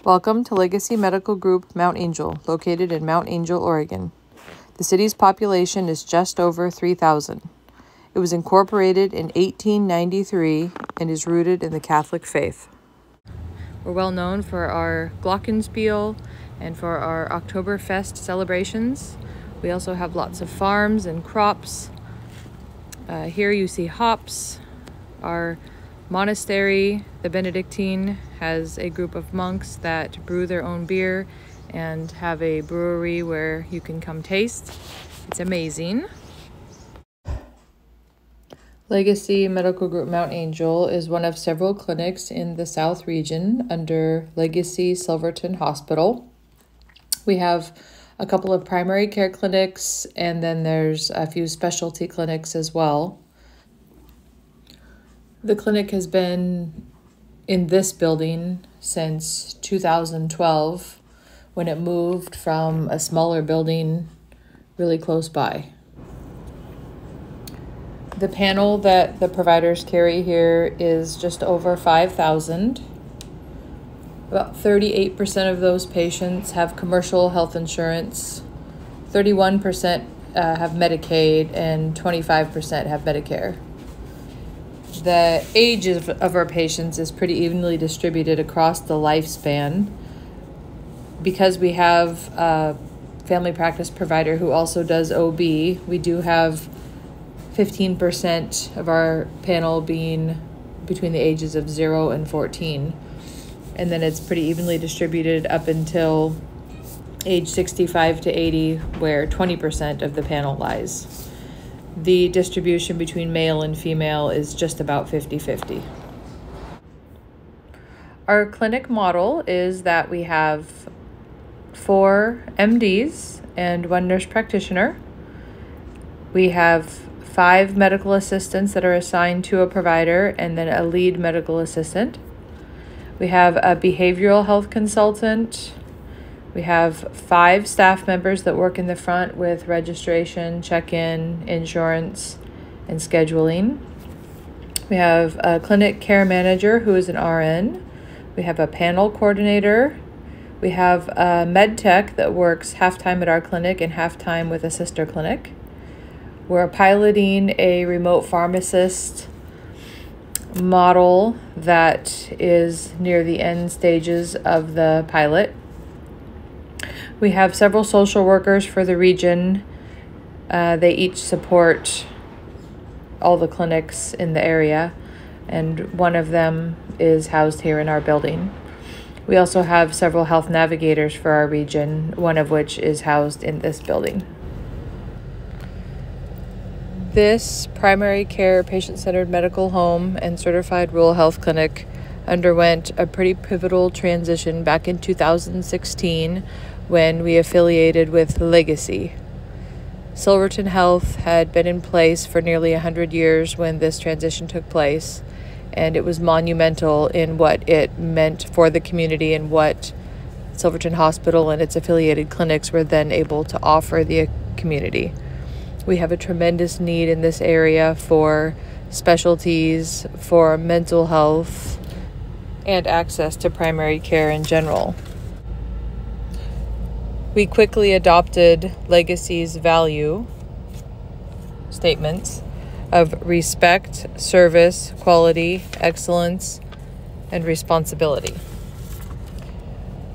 Welcome to Legacy Medical Group Mount Angel, located in Mount Angel, Oregon. The city's population is just over 3,000. It was incorporated in 1893 and is rooted in the Catholic faith. We're well known for our glockenspiel and for our Oktoberfest celebrations. We also have lots of farms and crops. Here you see hops. Our monastery, the Benedictine, has a group of monks that brew their own beer and have a brewery where you can come taste. It's amazing. Legacy Medical Group Mount Angel is one of several clinics in the South region under Legacy Silverton Hospital. We have a couple of primary care clinics, and then there's a few specialty clinics as well. The clinic has been in this building since 2012, when it moved from a smaller building really close by. The panel that the providers carry here is just over 5,000. About 38% of those patients have commercial health insurance, 31% have Medicaid, and 25% have Medicare. The age of our patients is pretty evenly distributed across the lifespan. Because we have a family practice provider who also does OB, we do have 15% of our panel being between the ages of 0 and 14. And then it's pretty evenly distributed up until age 65 to 80, where 20% of the panel lies. The distribution between male and female is just about 50-50. Our clinic model is that we have 4 MDs and 1 nurse practitioner. We have 5 medical assistants that are assigned to a provider and then a lead medical assistant. We have a behavioral health consultant. We have 5 staff members that work in the front with registration, check-in, insurance, and scheduling. We have a clinic care manager who is an RN. We have a panel coordinator. We have a med tech that works half-time at our clinic and half-time with a sister clinic. We're piloting a remote pharmacist model that is near the end stages of the pilot. We have several social workers for the region. They each support all the clinics in the area, and one of them is housed here in our building. We also have several health navigators for our region, one of which is housed in this building. This primary care patient-centered medical home and certified rural health clinic underwent a pretty pivotal transition back in 2016 when we affiliated with Legacy. Silverton Health had been in place for nearly 100 years when this transition took place, and it was monumental in what it meant for the community and what Silverton Hospital and its affiliated clinics were then able to offer the community. We have a tremendous need in this area for specialties, for mental health, and access to primary care in general. We quickly adopted Legacy's value statements of respect, service, quality, excellence, and responsibility.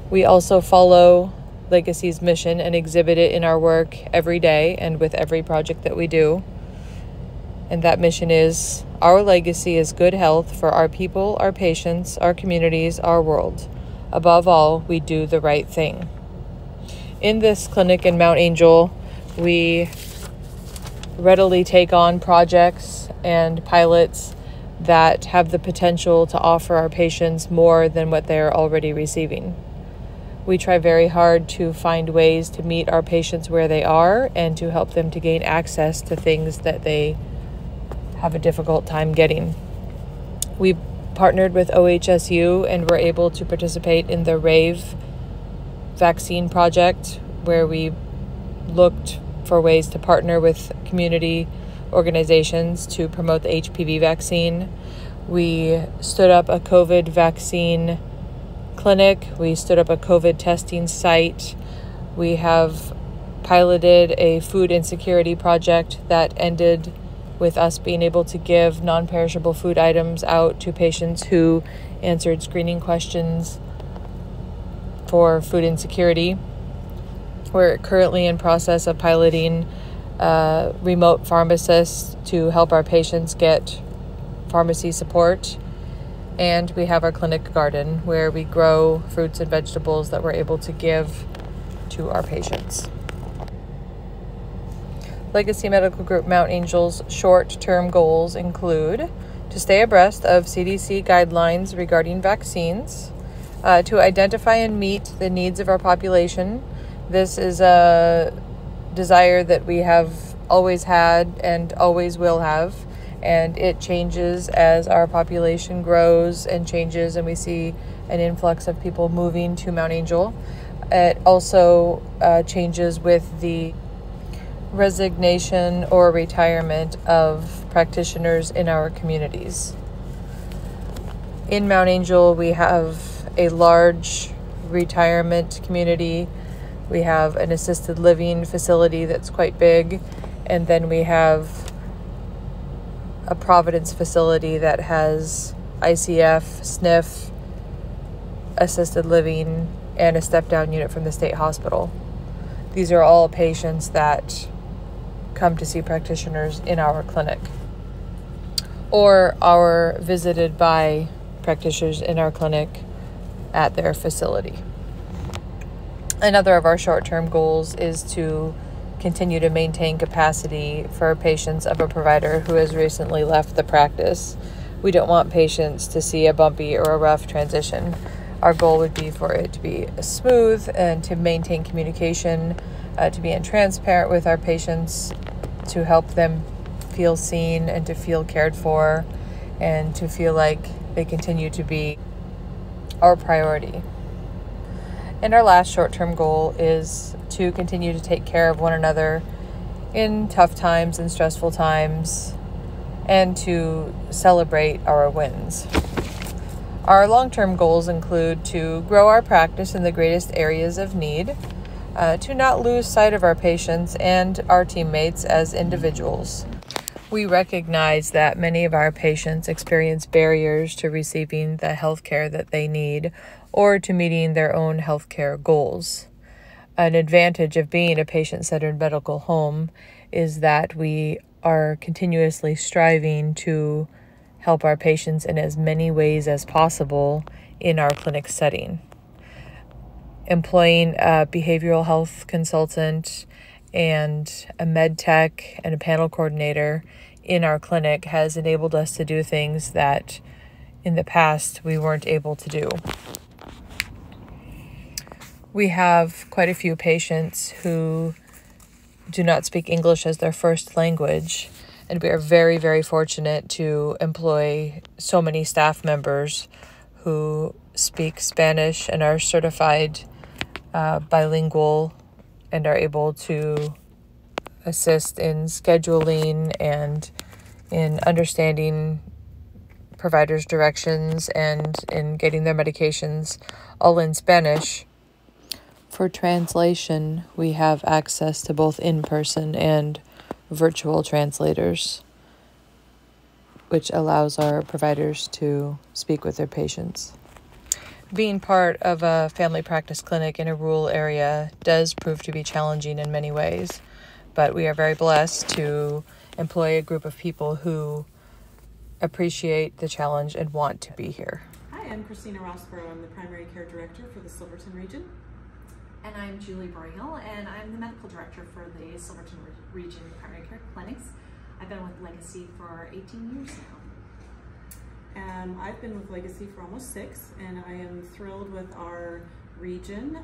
We also follow Legacy's mission and exhibit it in our work every day and with every project that we do. And that mission is, our legacy is good health for our people, our patients, our communities, our world. Above all, we do the right thing. In this clinic in Mount Angel, we readily take on projects and pilots that have the potential to offer our patients more than what they're already receiving. We try very hard to find ways to meet our patients where they are and to help them to gain access to things that they have a difficult time getting. We partnered with OHSU and were able to participate in the RAVE vaccine project, where we looked for ways to partner with community organizations to promote the HPV vaccine. We stood up a COVID vaccine clinic. We stood up a COVID testing site. We have piloted a food insecurity project that ended with us being able to give non-perishable food items out to patients who answered screening questions for food insecurity. We're currently in process of piloting remote pharmacists to help our patients get pharmacy support. And we have our clinic garden where we grow fruits and vegetables that we're able to give to our patients. Legacy Medical Group Mount Angel's short-term goals include to stay abreast of CDC guidelines regarding vaccines, to identify and meet the needs of our population. This is a desire that we have always had and always will have, and it changes as our population grows and changes and we see an influx of people moving to Mount Angel. It also changes with the resignation or retirement of practitioners in our communities. In Mount Angel, we have a large retirement community. We have an assisted living facility that's quite big, and then we have a Providence facility that has ICF, SNF, assisted living, and a step-down unit from the state hospital. These are all patients that come to see practitioners in our clinic or are visited by practitioners in our clinic at their facility. Another of our short-term goals is to continue to maintain capacity for patients of a provider who has recently left the practice. We don't want patients to see a bumpy or a rough transition. Our goal would be for it to be smooth and to maintain communication, to be transparent with our patients, to help them feel seen and to feel cared for, and to feel like they continue to be our priority. And our last short-term goal is to continue to take care of one another in tough times and stressful times, and to celebrate our wins. Our long-term goals include to grow our practice in the greatest areas of need, to not lose sight of our patients and our teammates as individuals. We recognize that many of our patients experience barriers to receiving the health care that they need or to meeting their own health care goals. An advantage of being a patient-centered medical home is that we are continuously striving to help our patients in as many ways as possible in our clinic setting. Employing a behavioral health consultant and a med tech and a panel coordinator in our clinic has enabled us to do things that in the past we weren't able to do. We have quite a few patients who do not speak English as their first language, and we are very, very fortunate to employ so many staff members who speak Spanish and are certified bilingual and are able to assist in scheduling and in understanding providers' directions and in getting their medications all in Spanish. For translation, we have access to both in-person and virtual translators, which allows our providers to speak with their patients. Being part of a family practice clinic in a rural area does prove to be challenging in many ways, but we are very blessed to employ a group of people who appreciate the challenge and want to be here. Hi, I'm Christina Rossborough. I'm the Primary Care Director for the Silverton region. And I'm Julie Broyhill, and I'm the Medical Director for the Silverton Region Primary Care Clinics. I've been with Legacy for 18 years now. I've been with Legacy for almost 6, and I am thrilled with our region.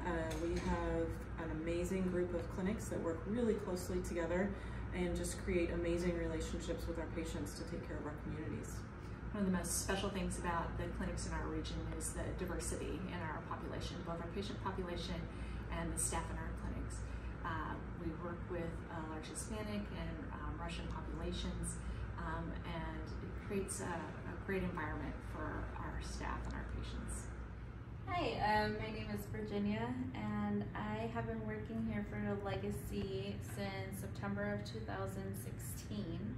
We have an amazing group of clinics that work really closely together and just create amazing relationships with our patients to take care of our communities. One of the most special things about the clinics in our region is the diversity in our population, both our patient population and the staff in our clinics. We work with large Hispanic and Russian populations, and it creates a great environment for our staff and our patients. Hi, my name is Virginia, and I have been working here for Legacy since September of 2016.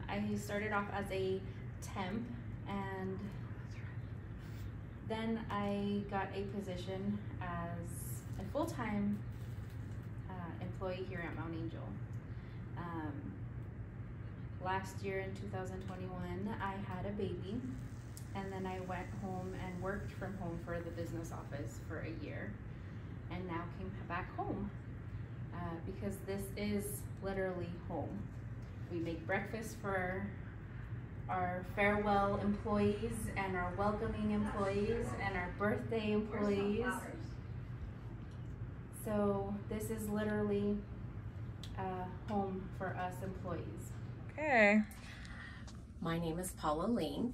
I started off as a temp, and then I got a position as a full-time employee here at Mount Angel. Last year in 2021, I had a baby, and then I went home and worked from home for the business office for a year, and now came back home because this is literally home. We make breakfast for our farewell employees and our welcoming employees and our birthday employees. So this is literally home for us employees. Okay. My name is Paula Lean.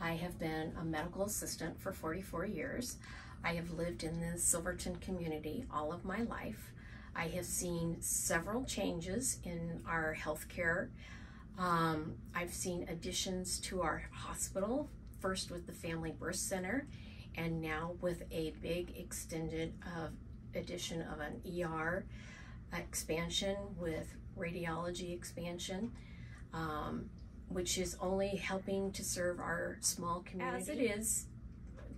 I have been a medical assistant for 44 years. I have lived in the Silverton community all of my life. I have seen several changes in our healthcare. I've seen additions to our hospital, first with the Family Birth Center, and now with a big extended addition of an ER expansion with radiology expansion, which is only helping to serve our small community. As it is,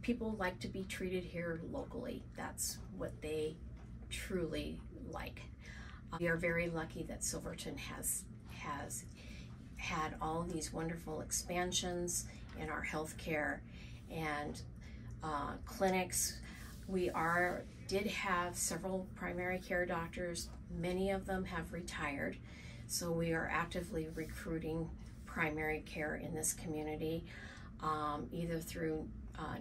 people like to be treated here locally. That's what they truly like. We are very lucky that Silverton has had all these wonderful expansions in our healthcare and clinics. We did have several primary care doctors. Many of them have retired, so we are actively recruiting primary care in this community, either through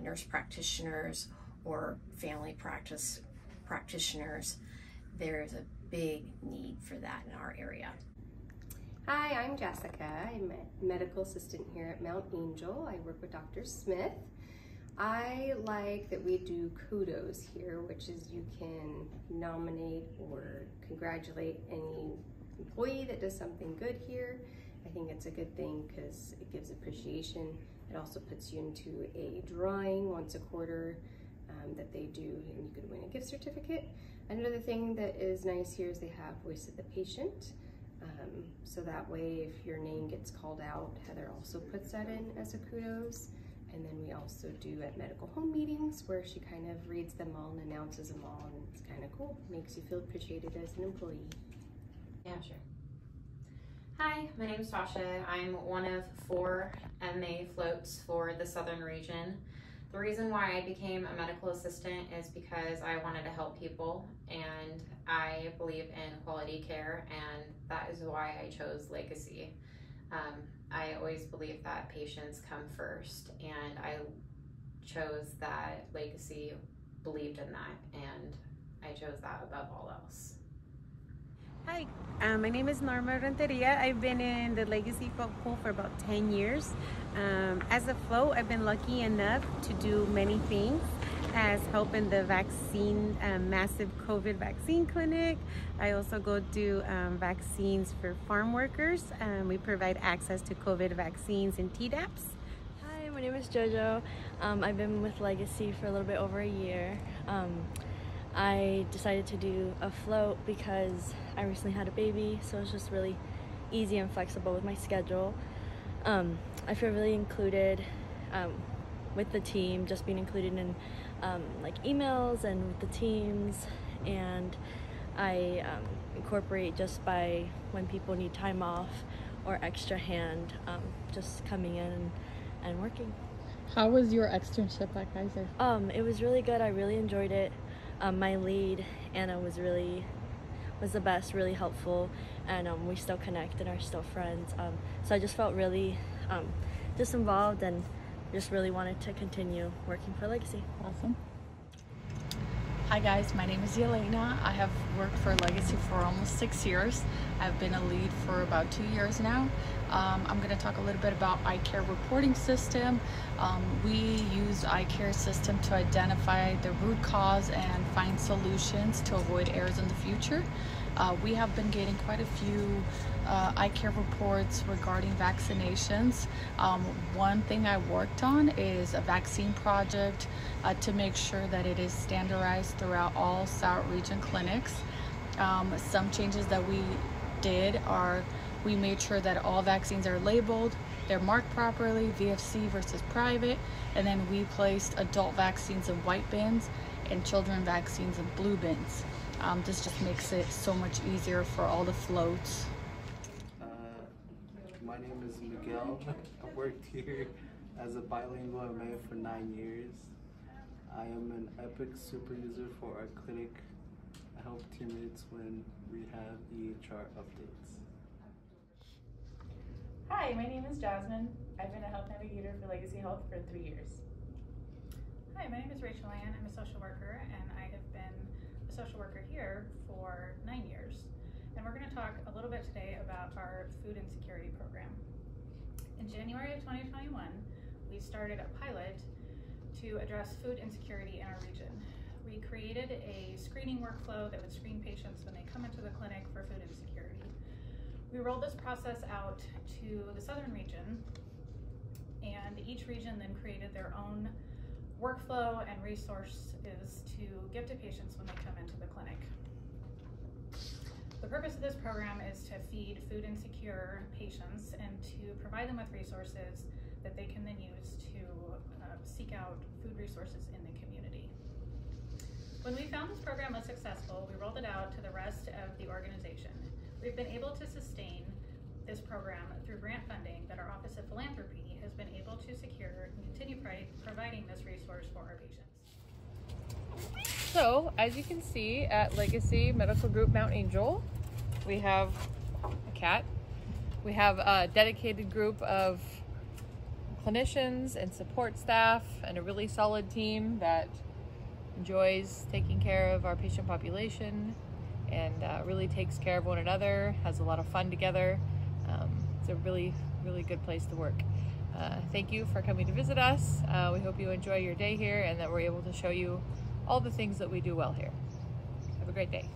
nurse practitioners or family practice practitioners. There's a big need for that in our area. Hi, I'm Jessica. I'm a medical assistant here at Mount Angel. I work with Dr. Smith. I like that we do kudos here, which is you can nominate or congratulate any employee that does something good here. I think it's a good thing because it gives appreciation. It also puts you into a drawing once a quarter that they do, and you could win a gift certificate. Another thing that is nice here is they have Voice of the Patient. So that way, if your name gets called out, Heather also puts that in as a kudos. And then we also do at medical home meetings where she kind of reads them all and announces them all, and it's kind of cool. Makes you feel appreciated as an employee. Yeah, sure. Hi, my name is Tasha. I'm one of 4 MA floats for the Southern region. The reason why I became a medical assistant is because I wanted to help people, and I believe in quality care, and that is why I chose Legacy. I always believe that patients come first, and I chose that Legacy believed in that, and I chose that above all else. Hi, my name is Norma Renteria. I've been in the Legacy float pool for about 10 years. As a float, I've been lucky enough to do many things, as help in the vaccine, massive COVID vaccine clinic. I also go do vaccines for farm workers. We provide access to COVID vaccines and Tdaps. Hi, my name is Jojo. I've been with Legacy for a little bit over a year. I decided to do a float because I recently had a baby, so it's just really easy and flexible with my schedule. I feel really included with the team, just being included in like emails and with the teams, and I incorporate just by when people need time off or extra hand, just coming in and working. How was your externship at Kaiser? It was really good. I really enjoyed it. My lead, Anna, was the best, really helpful, and we still connect and are still friends. So I just felt really just involved and just really wanted to continue working for Legacy. Awesome. Hi guys, my name is Yelena. I have worked for Legacy for almost 6 years. I've been a lead for about 2 years now. I'm going to talk a little bit about iCare reporting system. We use iCare system to identify the root cause and find solutions to avoid errors in the future. We have been getting quite a few eye care reports regarding vaccinations. One thing I worked on is a vaccine project to make sure that it is standardized throughout all South Region clinics. Some changes that we did are we made sure that all vaccines are labeled, they're marked properly, VFC versus private, and then we placed adult vaccines in white bins and children vaccines in blue bins. This just makes it so much easier for all the floats. My name is Miguel. I worked here as a bilingual MA for 9 years. I am an Epic super user for our clinic. I help teammates when we have EHR updates. Hi, my name is Jasmine. I've been a health navigator for Legacy Health for 3 years. Hi, my name is Rachel Ann. I'm a social worker, and I have been a social worker here for 9 years. And we're going to talk a little bit today about our food insecurity program. In January of 2021, we started a pilot to address food insecurity in our region. We created a screening workflow that would screen patients when they come into the clinic for food insecurity. We rolled this process out to the southern region, and each region then created their own workflow and resources to give to patients when they come into the clinic. The purpose of this program is to feed food insecure patients and to provide them with resources that they can then use to seek out food resources in the community. When we found this program was successful, we rolled it out to the rest of the organization. We've been able to sustain this program through grant funding that our Office of Philanthropy has been able to secure and continue providing this resource for our patients. So, as you can see at Legacy Medical Group Mount Angel, we have a cat. We have a dedicated group of clinicians and support staff and a really solid team that enjoys taking care of our patient population and really takes care of one another, has a lot of fun together. It's a really, really good place to work. Thank you for coming to visit us. We hope you enjoy your day here and that we're able to show you all the things that we do well here. Have a great day.